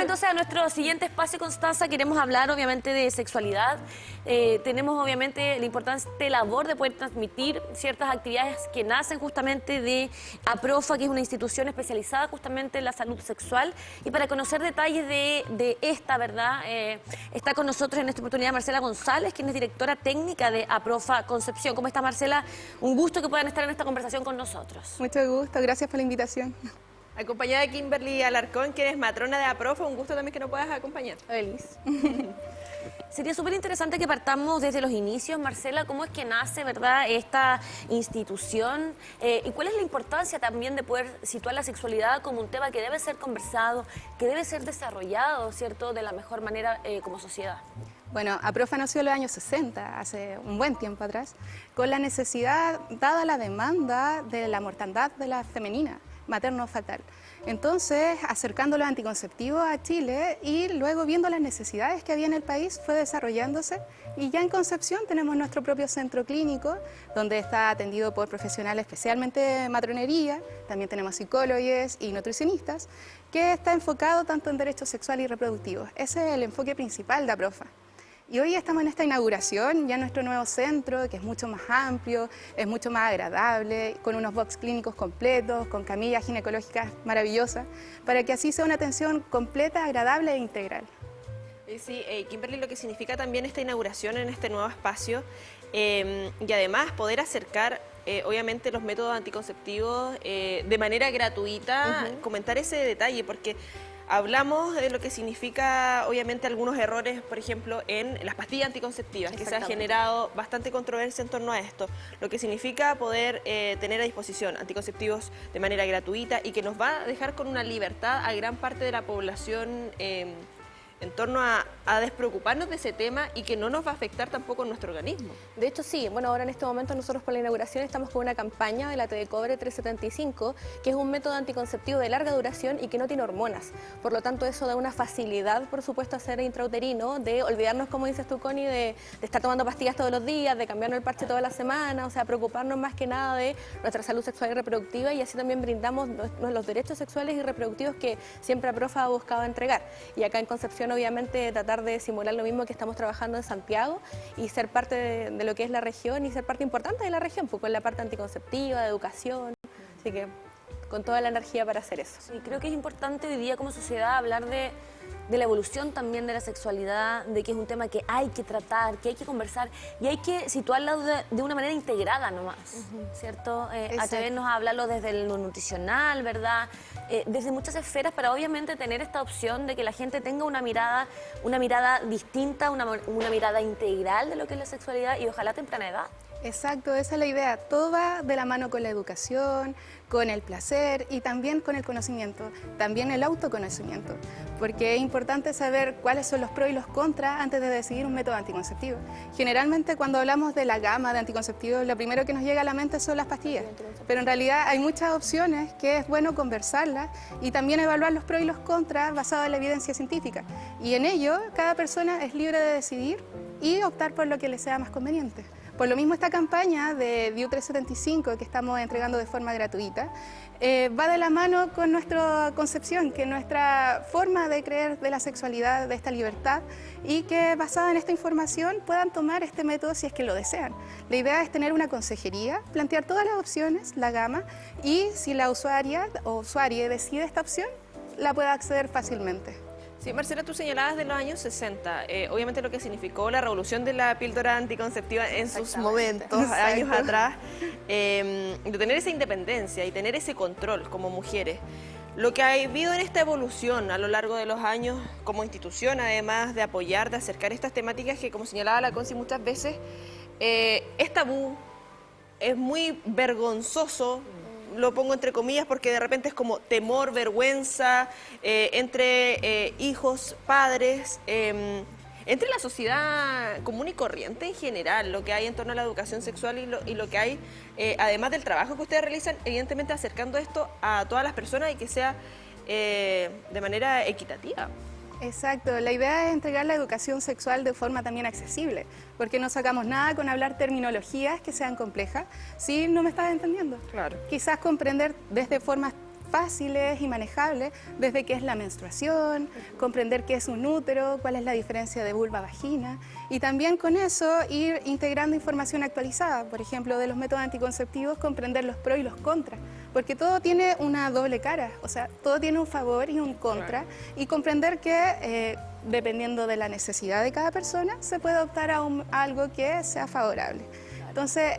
entonces a nuestro siguiente espacio, Constanza. Queremos hablar obviamente de sexualidad. Tenemos obviamente la importante labor de poder transmitir ciertas actividades que nacen justamente de APROFA, que es una institución especializada justamente en la salud sexual. Y para conocer detalles de esta, ¿verdad? Está con nosotros en esta oportunidad Marcela González, quien es directora técnica de APROFA Concepción. ¿Cómo está, Marcela? Un gusto que puedan estar en esta conversación con nosotros. Mucho gusto, gracias por la invitación. Acompañada de Kimberly Alarcón, quien es matrona de APROFA. Un gusto también que nos puedas acompañar. Feliz. Sería súper interesante que partamos desde los inicios, Marcela. ¿Cómo es que nace, verdad, esta institución? ¿Y cuál es la importancia también de poder situar la sexualidad como un tema que debe ser conversado, que debe ser desarrollado, ¿cierto?, de la mejor manera como sociedad? Bueno, APROFA nació en los años 60, hace un buen tiempo atrás, con la necesidad, dada la demanda de la mortandad de la femenina, materno-fetal. Entonces, acercando los anticonceptivos a Chile y luego viendo las necesidades que había en el país, fue desarrollándose, y ya en Concepción tenemos nuestro propio centro clínico, donde está atendido por profesionales especialmente de matronería, también tenemos psicólogos y nutricionistas, que está enfocado tanto en derechos sexuales y reproductivos. Ese es el enfoque principal de APROFA. Y hoy estamos en esta inauguración, ya en nuestro nuevo centro, que es mucho más amplio, es mucho más agradable, con unos box clínicos completos, con camillas ginecológicas maravillosas, para que así sea una atención completa, agradable e integral. Sí, Kimberly, lo que significa también esta inauguración en este nuevo espacio, y además poder acercar obviamente los métodos anticonceptivos de manera gratuita, comentar ese detalle, porque hablamos de lo que significa, obviamente, algunos errores, por ejemplo, en las pastillas anticonceptivas, que se ha generado bastante controversia en torno a esto. Lo que significa poder tener a disposición anticonceptivos de manera gratuita y que nos va a dejar con una libertad a gran parte de la población en torno a despreocuparnos de ese tema y que no nos va a afectar tampoco en nuestro organismo. De hecho, sí. Bueno, ahora en este momento nosotros por la inauguración estamos con una campaña de la TV Cobre 375, que es un método anticonceptivo de larga duración y que no tiene hormonas. Por lo tanto, eso da una facilidad, por supuesto, a ser intrauterino, de olvidarnos, como dices tú, Connie, de estar tomando pastillas todos los días, de cambiarnos el parche toda la semana, o sea, preocuparnos más que nada de nuestra salud sexual y reproductiva, y así también brindamos los derechos sexuales y reproductivos que siempre APROFA ha buscado entregar. Y acá en Concepción, obviamente, tratar de simular lo mismo que estamos trabajando en Santiago y ser parte de lo que es la región y ser parte importante de la región, pues, con la parte anticonceptiva, de educación, así que con toda la energía para hacer eso. Sí, creo que es importante hoy día como sociedad hablar de la evolución también de la sexualidad, de que es un tema que hay que tratar, que hay que conversar y hay que situarlo de una manera integrada nomás, ¿cierto? Atrevernos a hablarlo desde lo nutricional, ¿verdad? Desde muchas esferas, para obviamente tener esta opción de que la gente tenga una mirada distinta, una mirada integral de lo que es la sexualidad y ojalá a temprana edad. Exacto, esa es la idea. Todo va de la mano con la educación, con el placer y también con el conocimiento, también el autoconocimiento, porque es importante saber cuáles son los pros y los contras antes de decidir un método anticonceptivo. Generalmente cuando hablamos de la gama de anticonceptivos, lo primero que nos llega a la mente son las pastillas, pero en realidad hay muchas opciones que es bueno conversarlas y también evaluar los pros y los contras basados en la evidencia científica. Y en ello, cada persona es libre de decidir y optar por lo que le sea más conveniente. Por lo mismo, esta campaña de DIU 375 que estamos entregando de forma gratuita va de la mano con nuestra concepción, que nuestra forma de creer de la sexualidad, de esta libertad, y que basada en esta información puedan tomar este método si es que lo desean. La idea es tener una consejería, plantear todas las opciones, la gama, y si la usuaria o usuario decide esta opción, la pueda acceder fácilmente. Sí, Marcela, tú señalabas de los años 60, obviamente lo que significó la revolución de la píldora anticonceptiva en sus momentos, años atrás, de tener esa independencia y tener ese control como mujeres. Lo que ha habido en esta evolución a lo largo de los años como institución, además de apoyar, de acercar estas temáticas que, como señalaba la Conci muchas veces, es tabú, es muy vergonzoso. Lo pongo entre comillas porque de repente es como temor, vergüenza, entre hijos, padres, entre la sociedad común y corriente en general, lo que hay en torno a la educación sexual y lo que hay, además del trabajo que ustedes realizan, evidentemente acercando esto a todas las personas y que sea de manera equitativa. Exacto, la idea es entregar la educación sexual de forma también accesible, porque no sacamos nada con hablar terminologías que sean complejas, si no me estás entendiendo. Claro. Quizás comprender desde formas fáciles y manejables, desde qué es la menstruación, comprender qué es un útero, cuál es la diferencia de vulva-vagina, y también con eso ir integrando información actualizada, por ejemplo, de los métodos anticonceptivos, comprender los pros y los contras, porque todo tiene una doble cara, o sea, todo tiene un favor y un contra, y comprender que dependiendo de la necesidad de cada persona, se puede optar a algo que sea favorable. Entonces,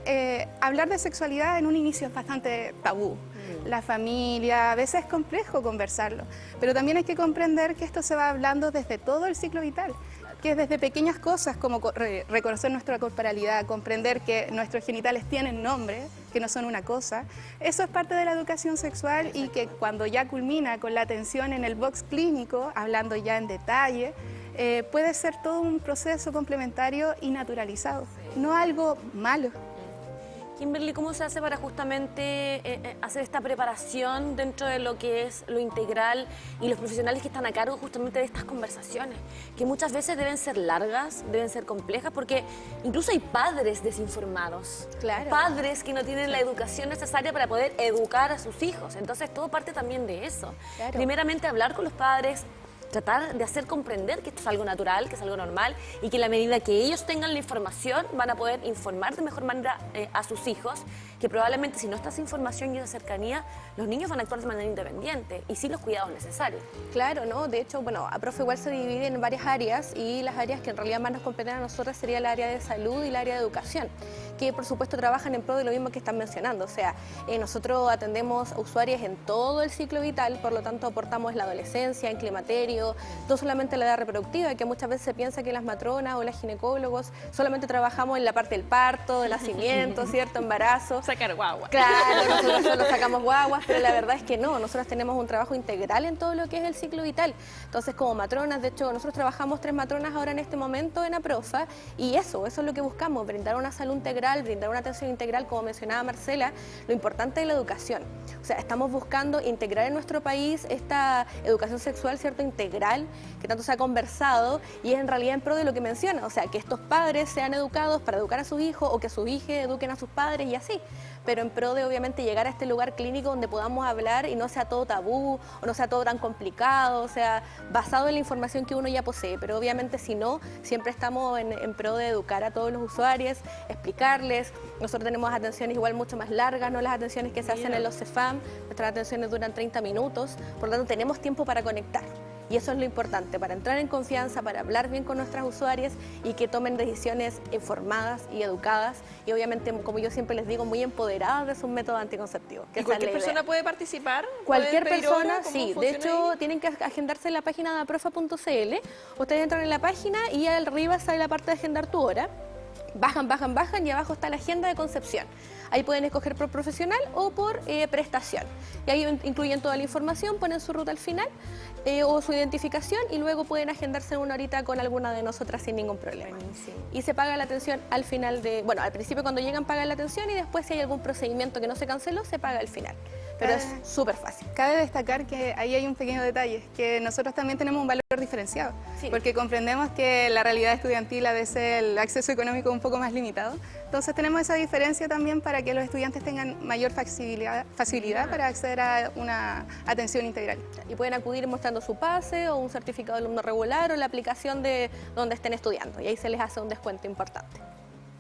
hablar de sexualidad en un inicio es bastante tabú. La familia, a veces es complejo conversarlo, pero también hay que comprender que esto se va hablando desde todo el ciclo vital, que es desde pequeñas cosas como reconocer nuestra corporalidad, comprender que nuestros genitales tienen nombre, que no son una cosa. Eso es parte de la educación sexual y que cuando ya culmina con la atención en el box clínico, hablando ya en detalle, puede ser todo un proceso complementario y naturalizado, no algo malo. Kimberly, ¿cómo se hace para justamente hacer esta preparación dentro de lo que es lo integral y los profesionales que están a cargo justamente de estas conversaciones? Que muchas veces deben ser largas, deben ser complejas, porque incluso hay padres desinformados. Claro. Padres que no tienen la educación necesaria para poder educar a sus hijos. Entonces, todo parte también de eso. Claro. Primeramente, hablar con los padres, tratar de hacer comprender que esto es algo natural, que es algo normal y que en la medida que ellos tengan la información van a poder informar de mejor manera a sus hijos, que probablemente si no está esa información y esa cercanía, los niños van a actuar de manera independiente y sin los cuidados necesarios. Claro, ¿no? De hecho, bueno, APROFE igual se divide en varias áreas y las áreas que en realidad más nos competen a nosotros sería el área de salud y el área de educación, que por supuesto trabajan en pro de lo mismo que están mencionando. O sea, nosotros atendemos a usuarios en todo el ciclo vital, por lo tanto aportamos en la adolescencia, en climaterio, no solamente en la edad reproductiva, que muchas veces se piensa que las matronas o las ginecólogos solamente trabajamos en la parte del parto, del nacimiento, ¿cierto? Embarazo. Sacar guagua. Claro, nosotros solo sacamos guaguas, pero la verdad es que no, nosotros tenemos un trabajo integral en todo lo que es el ciclo vital. Entonces, como matronas, de hecho, nosotros trabajamos 3 matronas ahora en este momento en APROFA, y eso es lo que buscamos, brindar una salud integral, brindar una atención integral, como mencionaba Marcela, lo importante es la educación. O sea, estamos buscando integrar en nuestro país esta educación sexual, ¿cierto?, integral, que tanto se ha conversado, y es en realidad en pro de lo que menciona, o sea, que estos padres sean educados para educar a sus hijos, o que sus hijos eduquen a sus padres y así, pero en pro de obviamente llegar a este lugar clínico donde podamos hablar y no sea todo tabú, o no sea todo tan complicado, o sea, basado en la información que uno ya posee, pero obviamente si no, siempre estamos en pro de educar a todos los usuarios, explicarles. Nosotros tenemos atenciones igual mucho más largas, no las atenciones que se hacen en los CEFAM, nuestras atenciones duran 30 minutos, por lo tanto tenemos tiempo para conectar. Y eso es lo importante, para entrar en confianza, para hablar bien con nuestras usuarias y que tomen decisiones informadas y educadas y obviamente, como yo siempre les digo, muy empoderadas de sus métodos anticonceptivos. ¿Y cualquier persona puede participar? Cualquier persona, hora? sí. De hecho, tienen que agendarse en la página de aprofa.cl. Ustedes entran en la página y arriba sale la parte de agendar tu hora. Bajan y abajo está la agenda de concepción. Ahí pueden escoger por profesional o por prestación. Y ahí incluyen toda la información, ponen su ruta al final o su identificación y luego pueden agendarse una horita con alguna de nosotras sin ningún problema. Buenísimo. Y se paga la atención al final bueno, al principio cuando llegan pagan la atención y después si hay algún procedimiento que no se canceló, se paga al final. Pero es súper fácil. Cabe destacar que ahí hay un pequeño detalle, que nosotros también tenemos un valor diferenciado, Sí. porque comprendemos que la realidad estudiantil a veces el acceso económico es un poco más limitado. Entonces tenemos esa diferencia también para que los estudiantes tengan mayor facilidad para acceder a una atención integral. Y pueden acudir mostrando su pase o un certificado de alumno regular o la aplicación de donde estén estudiando y ahí se les hace un descuento importante.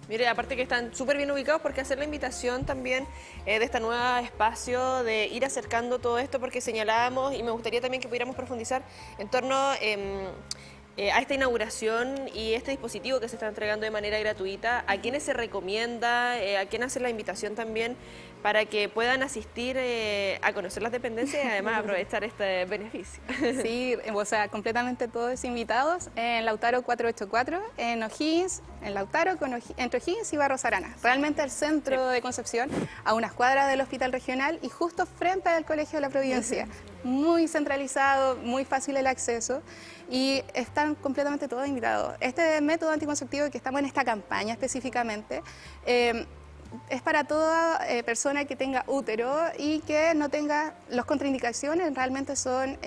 Mire, aparte que están súper bien ubicados, porque hacer la invitación también de este nuevo espacio, de ir acercando todo esto, porque señalábamos, y me gustaría también que pudiéramos profundizar en torno a esta inauguración y este dispositivo que se está entregando de manera gratuita, a quienes se recomienda, a quién hace la invitación también, para que puedan asistir a conocer las dependencias y además aprovechar este beneficio. Sí, o sea, completamente todos invitados en Lautaro 484, en O'Higgins, en Lautaro, entre O'Higgins y Barros Arana. Realmente el centro de Concepción, a unas cuadras del Hospital Regional y justo frente al Colegio de la Providencia. Muy centralizado, muy fácil el acceso y están completamente todos invitados. Este método anticonceptivo que estamos en esta campaña específicamente, es para toda persona que tenga útero y que no tenga, las contraindicaciones realmente son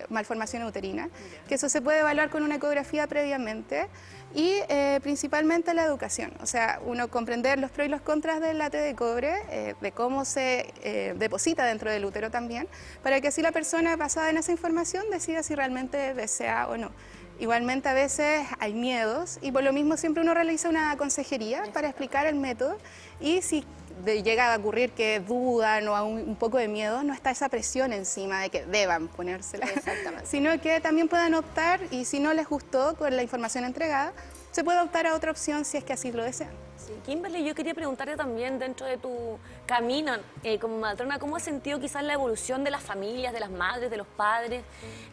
malformación uterina, que eso se puede evaluar con una ecografía previamente y principalmente la educación, o sea, uno comprender los pros y los contras del late de cobre, de cómo se deposita dentro del útero también, para que así la persona basada en esa información decida si realmente desea o no. Igualmente a veces hay miedos y por lo mismo siempre uno realiza una consejería para explicar el método y si llega a ocurrir que dudan o un poco de miedo, no está esa presión encima de que deban ponérsela, sino que también puedan optar y si no les gustó con la información entregada, se puede optar a otra opción si es que así lo desean. Sí, Kimberly, yo quería preguntarte también dentro de tu camino como matrona, ¿cómo has sentido quizás la evolución de las familias, de las madres, de los padres?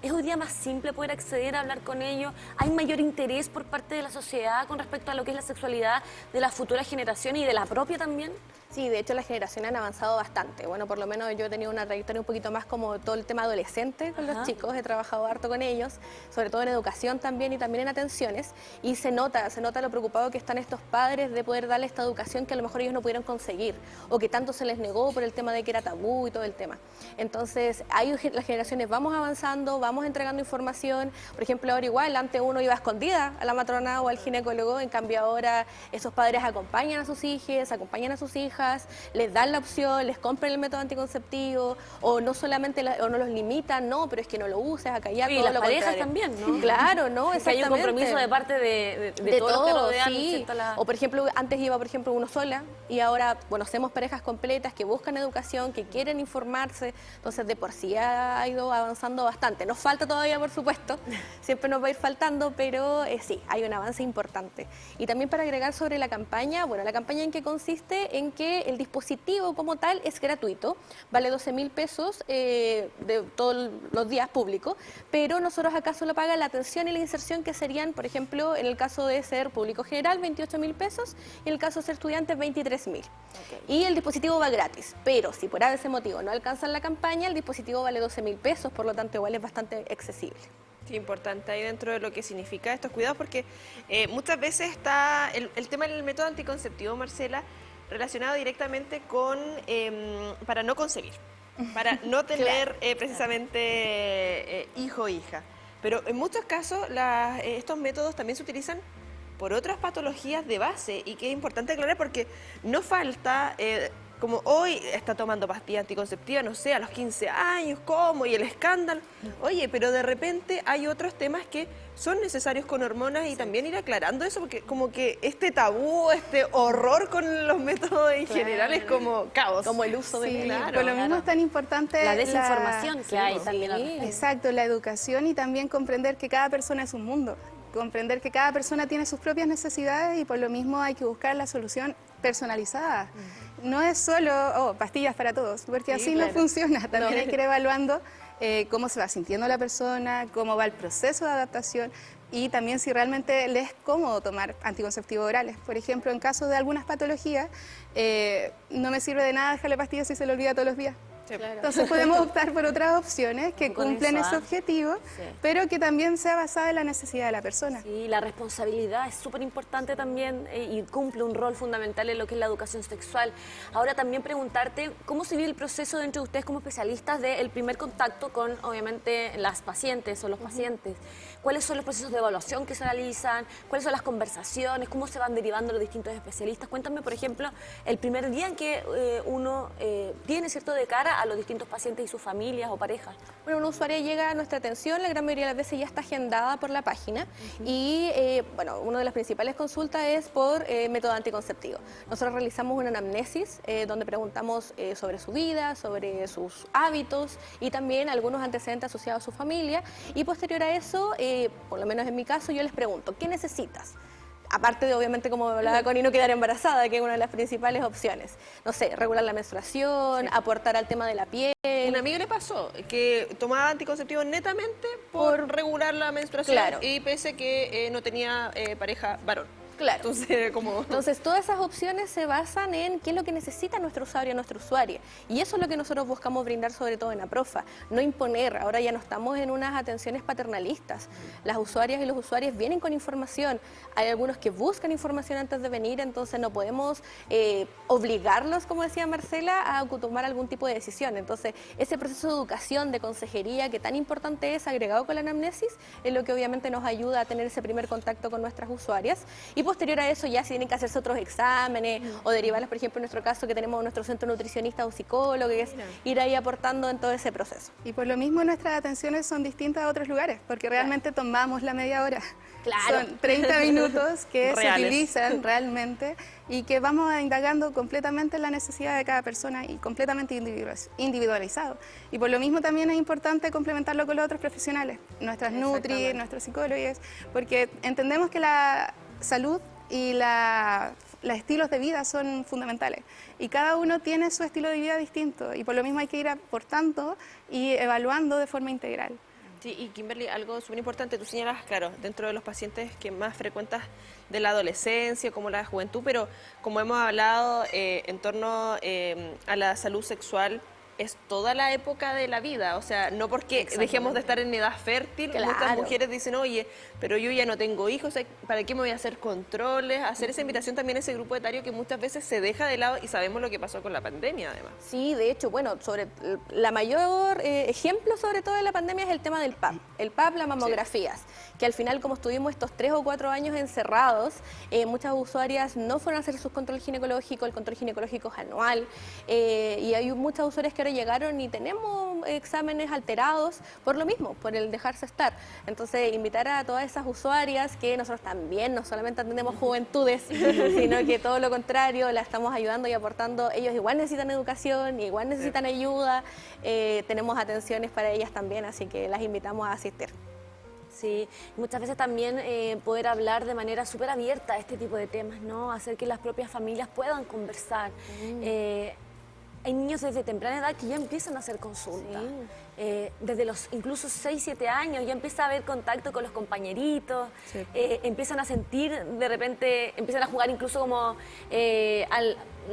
¿Es hoy día más simple poder acceder a hablar con ellos? ¿Hay mayor interés por parte de la sociedad con respecto a lo que es la sexualidad de las futuras generaciones y de la propia también? Sí, de hecho las generaciones han avanzado bastante. Bueno, por lo menos yo he tenido una trayectoria un poquito más como todo el tema adolescente con los chicos, he trabajado harto con ellos, sobre todo en educación también y también en atenciones, y se nota lo preocupado que están estos padres de poder darle esta educación que a lo mejor ellos no pudieron conseguir o que tanto se les negó por el tema de que era tabú y todo el tema. Entonces, ahí las generaciones vamos avanzando, vamos entregando información. Por ejemplo, ahora igual, antes uno iba escondida a la matrona o al ginecólogo, en cambio ahora esos padres acompañan a sus hijos, acompañan a sus hijas, les dan la opción, les compran el método anticonceptivo o no solamente o no los limitan, no, pero es que no lo uses, acá ya Y todo las lo parejas contrario. también, ¿no? Claro, ¿no? Que hay un compromiso de parte de todos los que rodean, sí. ¿cierto? O por ejemplo, antes iba por ejemplo uno sola y ahora, bueno, hacemos parejas completas que buscan educación, que quieren informarse, entonces de por sí ha ido avanzando bastante. Nos falta todavía, por supuesto, siempre nos va a ir faltando, pero sí, hay un avance importante. Y también para agregar sobre la campaña, bueno, la campaña en qué consiste, en que el dispositivo como tal es gratuito, vale 12.000 pesos de todos los días público, pero nosotros acá solo paga la atención y la inserción que serían, por ejemplo, en el caso de ser público general, 28.000 pesos, y en el caso de ser estudiantes, 23.000. Y el dispositivo va gratis, pero si por ese motivo no alcanzan la campaña, el dispositivo vale 12.000 pesos, por lo tanto igual es bastante accesible. Sí, importante ahí dentro de lo que significa estos cuidados, porque muchas veces está el tema del método anticonceptivo, Marcela, relacionado directamente con para no concebir, para no tener precisamente hijo o hija. Pero en muchos casos estos métodos también se utilizan por otras patologías de base y que es importante aclarar porque no falta, como hoy está tomando pastillas anticonceptivas, no sé, a los 15 años, ¿cómo? Y el escándalo. Oye, pero de repente hay otros temas que son necesarios con hormonas y también ir aclarando eso, porque como que este tabú, este horror con los métodos en general es como caos. Como el uso de... Sí, Claro, por lo mismo es tan importante La desinformación que hay también. Exacto, la educación y también comprender que cada persona es un mundo, comprender que cada persona tiene sus propias necesidades y por lo mismo hay que buscar la solución personalizada. No es solo pastillas para todos, porque así no funciona, también hay que ir evaluando cómo se va sintiendo la persona, cómo va el proceso de adaptación y también si realmente le es cómodo tomar anticonceptivos orales. Por ejemplo, en caso de algunas patologías, no me sirve de nada dejarle pastillas si se le olvida todos los días. Claro. Entonces podemos optar por otras opciones que cumplen ese objetivo, pero que también sea basada en la necesidad de la persona. Sí, la responsabilidad es súper importante también y cumple un rol fundamental en lo que es la educación sexual. Ahora también preguntarte cómo se vive el proceso dentro de ustedes como especialistas del primer contacto con, obviamente, las pacientes o los pacientes. ¿Cuáles son los procesos de evaluación que se realizan? ¿Cuáles son las conversaciones? ¿Cómo se van derivando los distintos especialistas? Cuéntame, por ejemplo, el primer día en que uno tiene, ¿cierto?, de cara a los distintos pacientes y sus familias o parejas. Bueno, una usuaria llega a nuestra atención, la gran mayoría de las veces ya está agendada por la página y, bueno, una de las principales consultas es por método anticonceptivo. Nosotros realizamos una anamnesis donde preguntamos sobre su vida, sobre sus hábitos y también algunos antecedentes asociados a su familia y posterior a eso, por lo menos en mi caso, yo les pregunto, ¿qué necesitas? Aparte de, obviamente, como hablaba Connie, no quedar embarazada, que es una de las principales opciones. No sé, regular la menstruación, aportar al tema de la piel. Una amiga le pasó que tomaba anticonceptivos netamente por regular la menstruación y pese que no tenía pareja varón. Claro. Entonces, todas esas opciones se basan en qué es lo que necesita nuestro usuario o nuestra usuaria. Y eso es lo que nosotros buscamos brindar sobre todo en APROFA. No imponer, ahora ya no estamos en unas atenciones paternalistas. Las usuarias y los usuarios vienen con información. Hay algunos que buscan información antes de venir, entonces no podemos obligarlos, como decía Marcela, a tomar algún tipo de decisión. Entonces, ese proceso de educación, de consejería, que tan importante es, agregado con la anamnesis, es lo que obviamente nos ayuda a tener ese primer contacto con nuestras usuarias. Y posterior a eso ya si tienen que hacerse otros exámenes o derivarlas, por ejemplo, en nuestro caso que tenemos nuestro centro nutricionista o psicólogo, que es ir ahí aportando en todo ese proceso. Y por lo mismo nuestras atenciones son distintas a otros lugares, porque realmente tomamos la media hora. Claro. Son 30 minutos que se Reales. utilizan realmente y que vamos indagando completamente en la necesidad de cada persona y completamente individualizado. Y por lo mismo también es importante complementarlo con los otros profesionales, nuestras nutri, nuestros psicólogos, porque entendemos que la salud y los estilos de vida son fundamentales y cada uno tiene su estilo de vida distinto y por lo mismo hay que ir aportando y evaluando de forma integral. Sí, y Kimberly, algo súper importante, tú señalas, claro, dentro de los pacientes que más frecuentas de la adolescencia, como la juventud, pero como hemos hablado en torno a la salud sexual, es toda la época de la vida, o sea, no porque dejemos de estar en edad fértil, muchas mujeres dicen, oye, pero yo ya no tengo hijos, ¿para qué me voy a hacer controles? Hacer esa invitación también a ese grupo etario que muchas veces se deja de lado y sabemos lo que pasó con la pandemia, además. Sí, de hecho, bueno, sobre la mayor ejemplo sobre todo de la pandemia es el tema del PAP. El PAP, las mamografías, que al final como estuvimos estos 3 o 4 años encerrados, muchas usuarias no fueron a hacer su control ginecológico, el control ginecológico es anual, y hay muchas usuarias que ahora llegaron y tenemos exámenes alterados por lo mismo, por el dejarse estar. Entonces, invitar a todas esas usuarias que nosotros también no solamente atendemos juventudes, sino que todo lo contrario, la estamos ayudando y aportando. Ellos igual necesitan educación, igual necesitan ayuda, tenemos atenciones para ellas también, así que las invitamos a asistir. Sí, muchas veces también poder hablar de manera súper abierta a este tipo de temas, ¿no? Hacer que las propias familias puedan conversar. Hay niños desde temprana edad que ya empiezan a hacer consulta. Desde los incluso 6, 7 años ya empieza a haber contacto con los compañeritos, empiezan a sentir, de repente, empiezan a jugar incluso como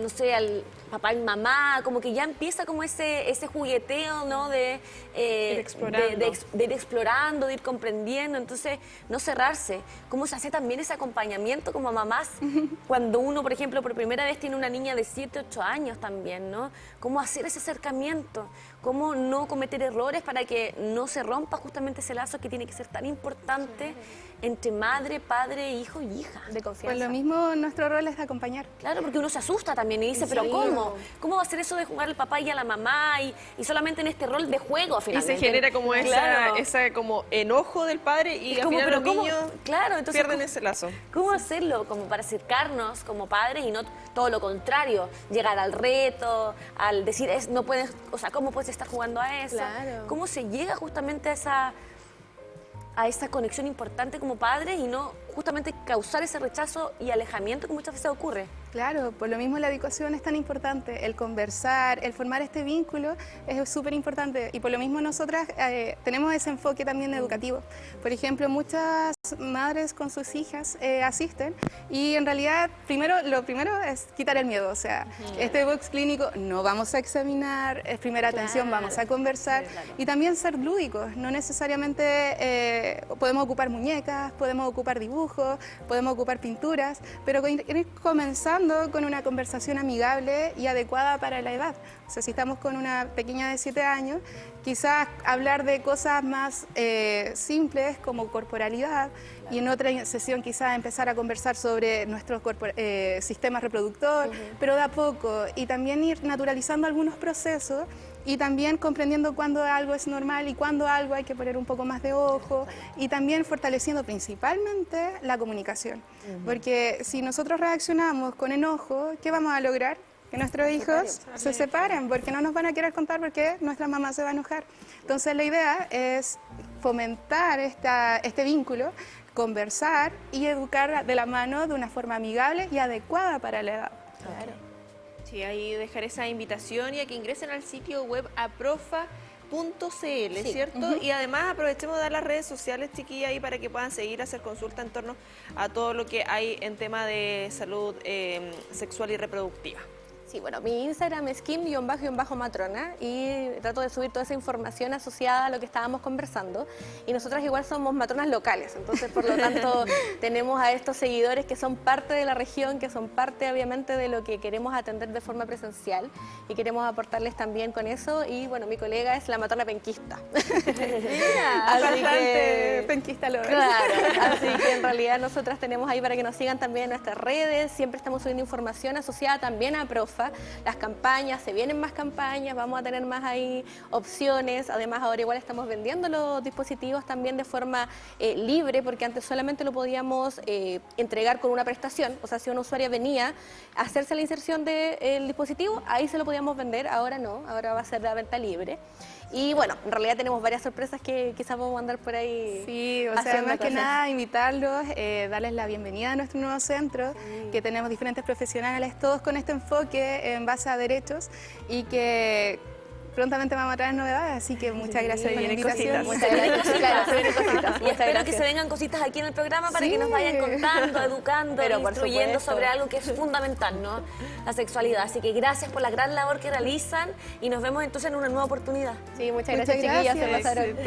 no sé, al papá y mamá, como que ya empieza como ese jugueteo, ¿no? De ir explorando, de ir comprendiendo, entonces no cerrarse. ¿Cómo se hace también ese acompañamiento como mamás cuando uno, por ejemplo, por primera vez tiene una niña de 7, 8 años también, ¿no? ¿Cómo hacer ese acercamiento? ¿Cómo no cometer errores para que no se rompa justamente ese lazo que tiene que ser tan importante entre madre, padre, hijo y hija? De confianza. Pues lo mismo nuestro rol es de acompañar. Claro, porque uno se asusta también y dice, pero ¿cómo? ¿Cómo va a ser eso de jugar al papá y a la mamá y solamente en este rol de juego finalmente? Y se genera como esa como enojo del padre y al final los niños pierden ese lazo. ¿Cómo hacerlo como para acercarnos como padres y no todo lo contrario? Llegar al reto, al decir, no puedes, o sea, ¿cómo puedes estar jugando a eso? Claro. ¿Cómo se llega justamente a esa conexión importante como padres y no justamente causar ese rechazo y alejamiento que muchas veces ocurre? Claro, por lo mismo la educación es tan importante, el conversar, el formar este vínculo es súper importante y por lo mismo nosotras tenemos ese enfoque también educativo. Por ejemplo, muchas madres con sus hijas asisten y en realidad lo primero es quitar el miedo, o sea, este box clínico no vamos a examinar, es primera atención, vamos a conversar y también ser lúdicos, no necesariamente podemos ocupar muñecas, podemos ocupar dibujos, podemos ocupar pinturas, pero ir comenzando con una conversación amigable y adecuada para la edad. O sea, si estamos con una pequeña de 7 años, quizás hablar de cosas más simples como corporalidad y en otra sesión quizás empezar a conversar sobre nuestro sistema reproductor, pero de a poco y también ir naturalizando algunos procesos y también comprendiendo cuándo algo es normal y cuándo algo hay que poner un poco más de ojo y también fortaleciendo principalmente la comunicación. Porque si nosotros reaccionamos con enojo, ¿qué vamos a lograr? Que nuestros hijos se separen porque no nos van a querer contar porque nuestra mamá se va a enojar. Entonces la idea es fomentar este vínculo, conversar y educar de la mano de una forma amigable y adecuada para la edad. Claro. Sí, ahí dejar esa invitación y a que ingresen al sitio web aprofa.cl ¿cierto? Y además aprovechemos de dar las redes sociales, chiquillas, ahí para que puedan seguir a hacer consulta en torno a todo lo que hay en tema de salud sexual y reproductiva. Sí, bueno, mi Instagram es kim_matrona y trato de subir toda esa información asociada a lo que estábamos conversando. Y nosotras igual somos matronas locales, entonces por lo tanto tenemos a estos seguidores que son parte de la región, que son parte obviamente de lo que queremos atender de forma presencial y queremos aportarles también con eso. Y bueno, mi colega es la matrona penquista. Así que penquista lo Claro, así que en realidad nosotras tenemos ahí para que nos sigan también en nuestras redes, siempre estamos subiendo información asociada también a Profa. Las campañas, se vienen más campañas, vamos a tener más ahí opciones. Además ahora igual estamos vendiendo los dispositivos también de forma libre, porque antes solamente lo podíamos entregar con una prestación. O sea, si una usuaria venía a hacerse la inserción del dispositivo, ahí se lo podíamos vender. Ahora no, ahora va a ser de venta libre. Y bueno, en realidad tenemos varias sorpresas que quizás vamos a andar por ahí. Sí, o sea, más que nada invitarlos, darles la bienvenida a nuestro nuevo centro, que tenemos diferentes profesionales, todos con este enfoque en base a derechos y que prontamente vamos a traer novedades, así que muchas gracias por la invitación. Muchas gracias. Claro, se vienen cositas. Y espero que se vengan cositas aquí en el programa para que nos vayan contando, educando, Pero por instruyendo supuesto. sobre algo que es fundamental, ¿no? La sexualidad. Así que gracias por la gran labor que realizan y nos vemos entonces en una nueva oportunidad. Sí, muchas Muchas gracias, chiquillas, se gracias. pasaron.